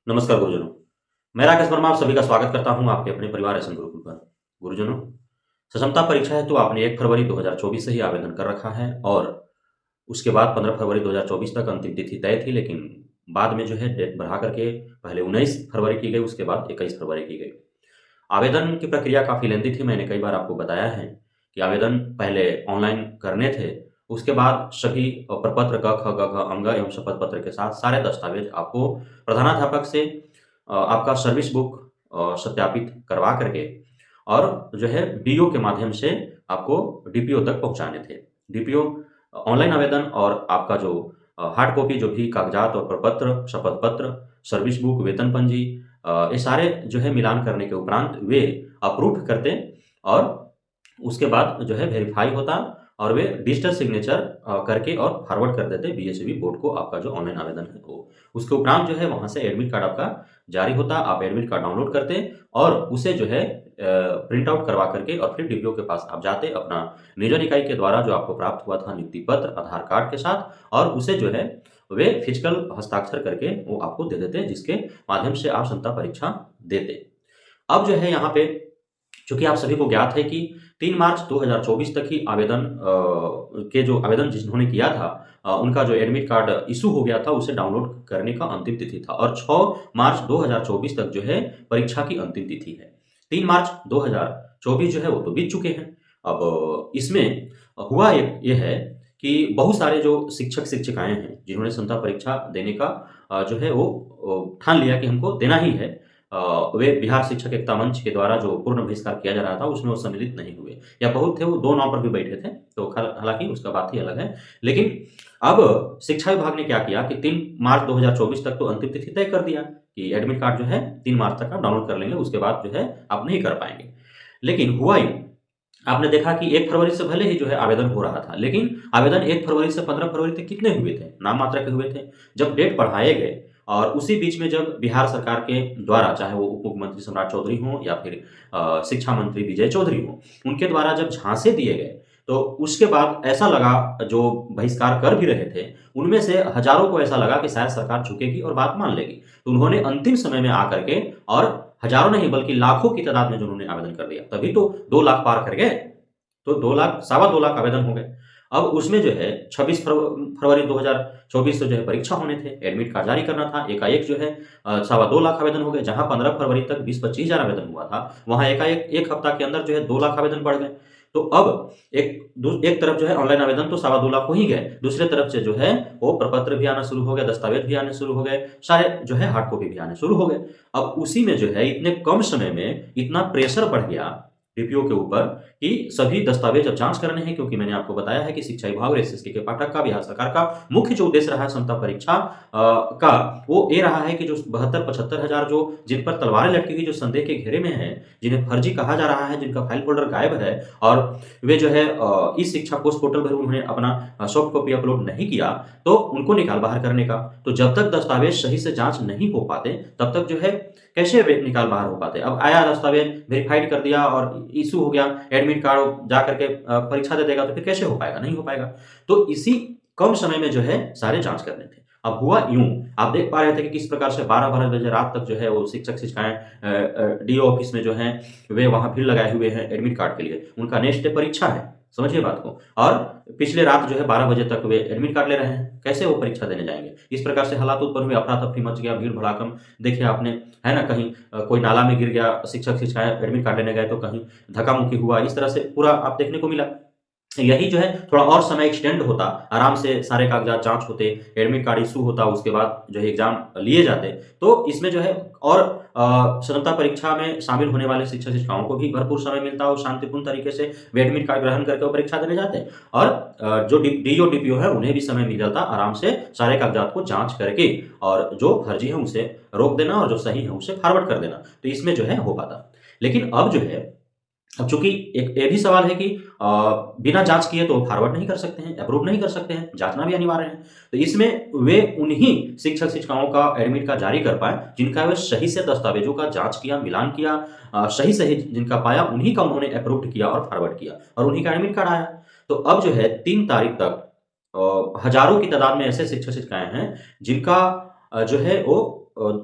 नमस्कार गुरुजनों। मैं राकेश वर्मा आप सभी का स्वागत करता हूं आपके अपने परिवार एसएम गुरुकुल पर। गुरुजनों, सक्षमता परीक्षा है तो आपने 1 फरवरी 2024 से ही आवेदन कर रखा है और उसके बाद 15 फरवरी 2024 तक अंतिम तिथि तय थी, लेकिन बाद में जो है डेट बढ़ा करके पहले 19 फरवरी की गई, उसके बाद 21 फरवरी की गई। आवेदन की प्रक्रिया काफ़ी लेंदी थी, मैंने कई बार आपको बताया है कि आवेदन पहले ऑनलाइन करने थे, उसके बाद सभी प्रपत्र क, ख, ग, घ, अंग एवं शपथ पत्र के साथ सारे दस्तावेज आपको प्रधानाध्यापक से आपका सर्विस बुक सत्यापित करवा करके और जो है डीओ के माध्यम से आपको डीपीओ तक पहुँचाने थे। डीपीओ ऑनलाइन आवेदन और आपका जो हार्ड कॉपी जो भी कागज़ात और प्रपत्र, शपथ पत्र, सर्विस बुक, वेतन पंजी ये सारे जो है मिलान करने के उपरांत वे अप्रूव करते और उसके बाद जो है वेरीफाई होता और वे डिजिटल सिग्नेचर करके और फॉरवर्ड कर देते बीएसईबी बोर्ड को आपका जो ऑनलाइन आवेदन है वो। उसके उपरांत जो है वहाँ से एडमिट कार्ड आपका जारी होता, आप एडमिट कार्ड डाउनलोड करते और उसे जो है प्रिंट आउट करवा करके और फिर डीपीओ के पास आप जाते अपना नियोजन इकाई के द्वारा जो आपको प्राप्त हुआ था नियुक्ति पत्र, आधार कार्ड के साथ और उसे जो है वे फिजिकल हस्ताक्षर करके वो आपको दे देते, जिसके माध्यम से आप क्षमता परीक्षा देते। अब जो है यहाँ पे चूँकि आप सभी को ज्ञात है कि 3 मार्च 2024 तक ही आवेदन के जो आवेदन जिन्होंने किया था उनका जो एडमिट कार्ड इश्यू हो गया था, उसे डाउनलोड करने का अंतिम तिथि था और 6 मार्च 2024 तक जो है परीक्षा की अंतिम तिथि है। 3 मार्च 2024 जो है वो तो बीत चुके हैं। अब इसमें हुआ ये है कि बहुत सारे जो शिक्षक-शिक्षिकाएँ हैं, जिन्होंने क्षमता परीक्षा देने का जो है वो ठान लिया कि हमको देना ही है। वे बिहार शिक्षक एकता मंच के द्वारा जो पूर्ण बहिष्कार किया जा रहा था, उसमें वो सम्मिलित नहीं हुए या बहुत थे वो 2 नाव पर भी बैठे थे, तो हालाँकि उसका बात ही अलग है। लेकिन अब शिक्षा विभाग ने क्या किया कि 3 मार्च 2024 तक तो अंतिम तिथि तय कर दिया कि एडमिट कार्ड जो है 3 मार्च तक आप डाउनलोड कर लेंगे, उसके बाद जो है आप नहीं कर पाएँगे। लेकिन हुआ यूँ, आपने देखा कि 1 फरवरी से भले ही जो है आवेदन हो रहा था, लेकिन आवेदन 1 फरवरी से 15 फरवरी तक कितने हुए थे? नाम मात्र के हुए थे। जब डेट बढ़ाए गए और उसी बीच में जब बिहार सरकार के द्वारा, चाहे वो उप मुख्यमंत्री सम्राट चौधरी हों या फिर शिक्षा मंत्री विजय चौधरी हों, उनके द्वारा जब झांसे दिए गए, तो उसके बाद ऐसा लगा जो बहिष्कार कर भी रहे थे, उनमें से हज़ारों को ऐसा लगा कि शायद सरकार झुकेगी और बात मान लेगी। तो उन्होंने अंतिम समय में आकर के और हज़ारों नहीं बल्कि लाखों की तादाद में जो उन्होंने आवेदन कर दिया, तभी तो 2 लाख पार कर गए। तो 2 लाख, सवा 2 लाख आवेदन हो गए। अब उसमें जो है 26 फरवरी 2024 से जो है परीक्षा होने थे, एडमिट कार्ड जारी करना था, एकाएक जो है सवा 2 लाख आवेदन हो गए। जहाँ 15 फरवरी तक 20-25 हज़ार आवेदन हुआ था, वहाँ एकाएक 1 हफ्ता के अंदर जो है 2 लाख आवेदन बढ़ गए। तो अब एक तरफ जो है ऑनलाइन आवेदन तो सवा 2 लाख हो ही गए, दूसरे तरफ से जो है वो प्रपत्र भी आना शुरू हो गया, दस्तावेज भी आने शुरू हो गए, सारे जो है हार्ड कॉपी भी आने शुरू हो गए। अब उसी में जो है इतने कम समय में इतना प्रेशर बढ़ गया डीपीओ के ऊपर कि सभी दस्तावेज अब जाँच करने हैं, क्योंकि मैंने आपको बताया है कि शिक्षा विभाग और एसएससी के पाठक का, बिहार सरकार का मुख्य जो उद्देश्य रहा है क्षमता परीक्षा का, वो ये रहा है कि जो 72-75 हज़ार जो जिन पर तलवारें लटकी हुई, जो संदेह के घेरे में हैं, जिन्हें फर्जी कहा जा रहा है, जिनका फाइल फ़ोल्डर गायब है और वे जो है इस शिक्षा कोष पोर्टल पर उन्होंने अपना सॉफ्ट कॉपी अपलोड नहीं किया, तो उनको निकाल बाहर करने का। तो जब तक दस्तावेज सही से जाँच नहीं हो पाते, तब तक जो है कैसे वे निकाल बाहर हो पाते? अब आया दस्तावेज, वेरिफाइड कर दिया और इश्यू हो गया, एडमिट कार्ड जा करके परीक्षा दे देगा, तो फिर कैसे हो पाएगा? नहीं हो पाएगा। तो इसी कम समय में जो है सारे जाँच करने थे। अब हुआ यूँ, आप देख पा रहे थे कि किस प्रकार से 12-12 बजे रात तक जो है वो शिक्षक-शिक्षिकाएँ डीओ ऑफिस में जो हैं, वे वहाँ भीड़ लगाए हुए हैं एडमिट कार्ड के लिए। उनका नेक्स्ट डे परीक्षा है, समझिए बात को। और पिछले रात जो है 12 बजे तक वे एडमिट कार्ड ले रहे हैं, कैसे वो परीक्षा देने जाएँगे? इस प्रकार से हालात उत्पन्न हुए, अफरा-तफरी मच गया, भीड़-भड़ाकम देखिए आपने, है ना? कहीं कोई नाला में गिर गया, शिक्षक-शिक्षिकाएँ एडमिट कार्ड लेने गए तो कहीं धक्का-मुक्की हुआ, इस तरह से पूरा आप देखने को मिला। यही जो है थोड़ा और समय एक्सटेंड होता, आराम से सारे कागज़ात जाँच होते, एडमिट कार्ड इश्यू होता, उसके बाद जो है एग्ज़ाम लिए जाते, तो इसमें जो है और स्वतंत्रता परीक्षा में शामिल होने वाले शिक्षक-शिक्षिकाओं को भी भरपूर समय मिलता और शांतिपूर्ण तरीके से वे एडमिट कार्ड ग्रहण करके वो परीक्षा देने जाते और जो डीओ, डीपीओ है, उन्हें भी समय मिल जाता आराम से सारे कागज़ात को जाँच करके और जो फर्जी है उसे रोक देना और जो सही है उसे फॉरवर्ड कर देना। तो इसमें जो है हो पाता। लेकिन अब जो है, अब चूँकि एक ये भी सवाल है कि बिना जाँच किए तो फॉरवर्ड नहीं कर सकते हैं, अप्रूव नहीं कर सकते हैं, जाँचना भी अनिवार्य है। तो इसमें वे उन्हीं शिक्षक-शिक्षिकाओं का एडमिट कार्ड जारी कर पाएँ, जिनका वे सही से दस्तावेज़ों का जाँच किया, मिलान किया, सही-सही जिनका पाया, उन्हीं का उन्होंने अप्रूव्ड किया और फॉरवर्ड किया और उन्हीं का एडमिट कार्ड आया। तो अब जो है 3 तारीख तक हज़ारों की तादाद में ऐसे शिक्षक-शिक्षिकाएँ हैं, जिनका जो है वो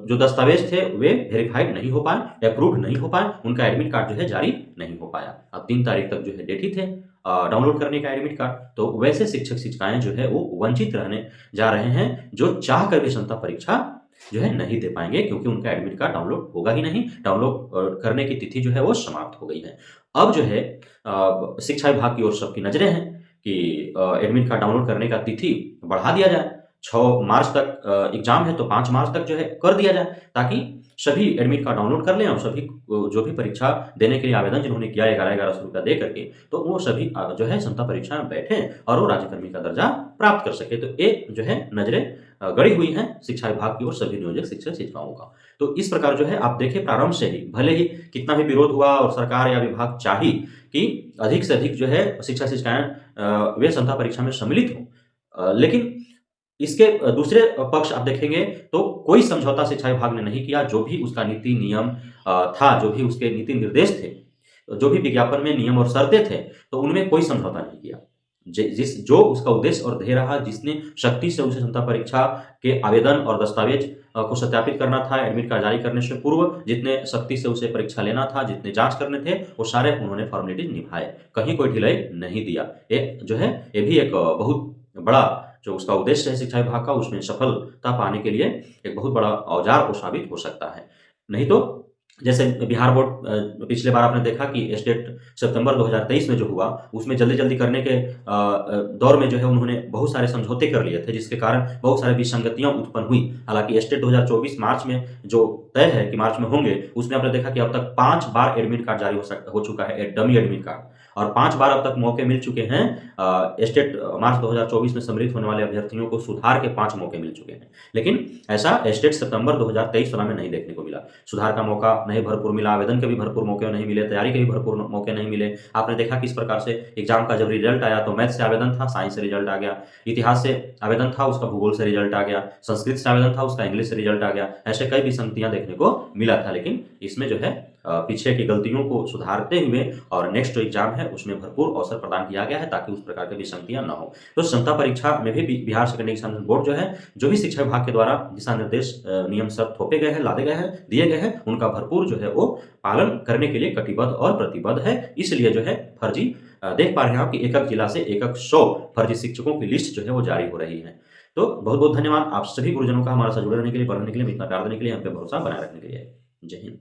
जो दस्तावेज थे वे वेरीफाइड नहीं हो पाए, अप्रूव्ड नहीं हो पाए, उनका एडमिट कार्ड जो है जारी नहीं हो पाया। अब 3 तारीख तक जो है डेट ही थे डाउनलोड करने का एडमिट कार्ड। तो वैसे शिक्षक शिक्षिकाएं जो है वो वंचित रहने जा रहे हैं, जो चाह कर भी क्षमता परीक्षा जो है नहीं दे पाएंगे, क्योंकि उनका एडमिट कार्ड डाउनलोड होगा ही नहीं। डाउनलोड करने की तिथि जो है वो समाप्त हो गई है। अब जो है शिक्षा विभाग की ओर सबकी नजरें हैं कि एडमिट कार्ड डाउनलोड करने का तिथि बढ़ा दिया जाए। 6 मार्च तक एग्जाम है, तो 5 मार्च तक जो है कर दिया जाए, ताकि सभी एडमिट कार्ड डाउनलोड कर लें और सभी जो भी परीक्षा देने के लिए आवेदन जिन्होंने किया 11,1100 रुपया दे करके, तो वो सभी जो है क्षमता परीक्षा में बैठे और वो राज्यकर्मी का दर्जा प्राप्त कर सके। तो ये जो है नजरें गड़ी हुई हैं शिक्षा विभाग की ओर सभी नियोजक शिक्षक शिक्षिकाओं का। तो इस प्रकार जो है आप देखिए, प्रारंभ से ही भले ही कितना भी विरोध हुआ और सरकार या विभाग चाही कि अधिक से अधिक जो है शिक्षक शिक्षिकाएं वे क्षमता परीक्षा में सम्मिलित हों, लेकिन इसके दूसरे पक्ष आप देखेंगे तो कोई समझौता शिक्षा विभाग ने नहीं किया। जो भी उसका नीति नियम था, जो भी उसके नीति निर्देश थे, जो भी विज्ञापन में नियम और शर्तें थे, तो उनमें कोई समझौता नहीं किया। जो उसका उद्देश्य और ध्येय रहा, जिसने शक्ति से उसे क्षमता परीक्षा के आवेदन और दस्तावेज को सत्यापित करना था, एडमिट कार्ड जारी करने से पूर्व जितने सख्ती से उसे परीक्षा लेना था, जितने जांच करने थे, वो सारे उन्होंने फॉर्मेलिटीज निभाए, कहीं कोई ढिलाई नहीं दिया। ये जो है ये भी एक बहुत बड़ा जो उसका उद्देश्य है शिक्षा विभाग का, उसमें सफलता पाने के लिए एक बहुत बड़ा औजार वो साबित हो सकता है। नहीं तो जैसे बिहार बोर्ड पिछले बार आपने देखा कि स्टेट सितंबर 2023 में जो हुआ, उसमें जल्दी-जल्दी करने के दौर में जो है उन्होंने बहुत सारे समझौते कर लिए थे, जिसके कारण बहुत सारी विसंगतियां उत्पन्न हुई। हालांकि स्टेट 2024 मार्च में जो तय है कि मार्च में होंगे, उसमें आपने देखा कि अब तक 5 बार एडमिट कार्ड जारी हो चुका है, डमी एडमिट कार्ड, और 5 बार अब तक मौके मिल चुके हैं। स्टेट मार्च 2024 में सम्मिलित होने वाले अभ्यर्थियों को सुधार के 5 मौके मिल चुके हैं, लेकिन ऐसा स्टेट सितंबर 2023 वाला में नहीं देखने को मिला। सुधार का मौका नहीं भरपूर मिला, आवेदन के भी भरपूर मौके नहीं मिले, तैयारी के भी भरपूर मौके नहीं मिले। आपने देखा किस प्रकार से एग्जाम का जब रिजल्ट आया तो मैथ से आवेदन था, साइंस से रिजल्ट आ गया, इतिहास से आवेदन था, उसका भूगोल से रिजल्ट आ गया, संस्कृत से आवेदन था, उसका इंग्लिश से रिजल्ट आ गया। ऐसे कई विसंगतियां देखने को मिला था, लेकिन इसमें जो है पीछे की गलतियों को सुधारते हुए और नेक्स्ट जो एग्जाम है उसमें भरपूर अवसर प्रदान किया गया है, ताकि उस प्रकार की विसंगतियां न हो। तो क्षमता परीक्षा में भी बिहार सेकेंडरी एग्जामिनेशन बोर्ड जो है, जो भी शिक्षा विभाग के द्वारा दिशा निर्देश नियम सब थोपे गए हैं, लादे गए हैं, दिए गए हैं, उनका भरपूर जो है वो पालन करने के लिए कटिबद्ध और प्रतिबद्ध है। इसलिए जो है फर्जी देख पा रहे हैं आप कि एक जिला से 100 फर्जी शिक्षकों की लिस्ट जो है वो जारी हो रही है। तो बहुत बहुत धन्यवाद आप सभी गुरुजनों का हमारे साथ जुड़े रहने के लिए, पढ़ने के लिए, इतना प्यार देने के लिए, हम पे भरोसा बनाए रखने के लिए। जय हिंद।